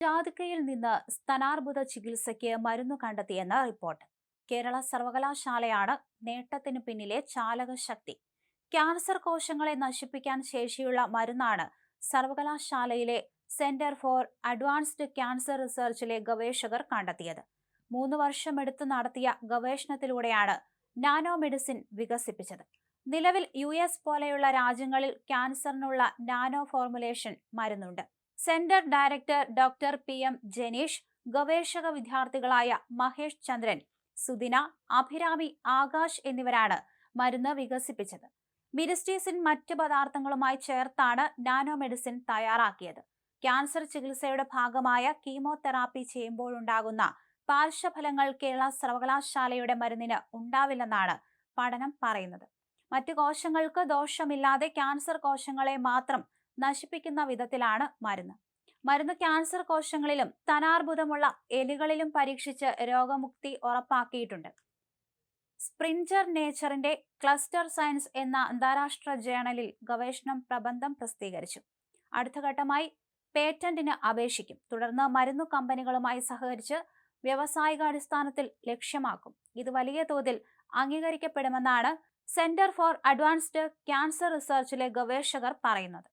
ജാതിക്കയിൽ നിന്ന് സ്തനാർബുദ ചികിത്സയ്ക്ക് മരുന്നു കണ്ടെത്തിയെന്ന് റിപ്പോർട്ട്. കേരള സർവകലാശാലയാണ് നേട്ടത്തിനു പിന്നിലെ ചാലകശക്തി. ക്യാൻസർ കോശങ്ങളെ നശിപ്പിക്കാൻ ശേഷിയുള്ള മരുന്നാണ് സർവകലാശാലയിലെ സെന്റർ ഫോർ അഡ്വാൻസ്ഡ് ക്യാൻസർ റിസർച്ചിലെ ഗവേഷകർ കണ്ടെത്തിയത്. 3 വർഷമെടുത്ത് നടത്തിയ ഗവേഷണത്തിലൂടെയാണ് നാനോ മെഡിസിൻ വികസിപ്പിച്ചത്. നിലവിൽ US പോലെയുള്ള രാജ്യങ്ങളിൽ ക്യാൻസറിനുള്ള നാനോ ഫോർമുലേഷൻ മരുന്നുണ്ട്. Centre director doctor PM Janeesh, ഗവേഷക വിദ്യാർത്ഥികളായ മഹേഷ് ചന്ദ്രൻ, സുദിന, അഭിരാമി, ആകാശ് എന്നിവരാണ് മരുന്ന് വികസിപ്പിച്ചത്. മിരിസ്റ്റീസിൻ മറ്റ് പദാർത്ഥങ്ങളുമായി ചേർത്താണ് നാനോ മെഡിസിൻ തയ്യാറാക്കിയത്. ക്യാൻസർ ചികിത്സയുടെ ഭാഗമായ കീമോതെറാപ്പി ചെയ്യുമ്പോഴുണ്ടാകുന്ന പാർശ്വഫലങ്ങൾ കേരള സർവകലാശാലയുടെ മരുന്നിന് ഉണ്ടാവില്ലെന്നാണ് പഠനം പറയുന്നത്. മറ്റു കോശങ്ങൾക്ക് ദോഷമില്ലാതെ ക്യാൻസർ കോശങ്ങളെ മാത്രം നശിപ്പിക്കുന്ന വിധത്തിലാണ് മരുന്ന് ക്യാൻസർ കോശങ്ങളിലും സ്തനാർബുദമുള്ള എലികളിലും പരീക്ഷിച്ച് രോഗമുക്തി ഉറപ്പാക്കിയിട്ടുണ്ട്. സ്പ്രിഞ്ചർ നേച്ചറിന്റെ ക്ലസ്റ്റർ സയൻസ് എന്ന അന്താരാഷ്ട്ര ജേണലിൽ ഗവേഷണം പ്രബന്ധം പ്രസിദ്ധീകരിച്ചു. അടുത്ത ഘട്ടമായി പേറ്റന്റിന് അപേക്ഷിക്കും. തുടർന്ന് മരുന്നു കമ്പനികളുമായി സഹകരിച്ച് വ്യാവസായികാടിസ്ഥാനത്തിൽ ലക്ഷ്യമാക്കും. ഇത് വലിയ തോതിൽ അംഗീകരിക്കപ്പെടുമെന്നാണ് സെന്റർ ഫോർ അഡ്വാൻസ്ഡ് ക്യാൻസർ റിസർച്ചിലെ ഗവേഷകർ പറയുന്നത്.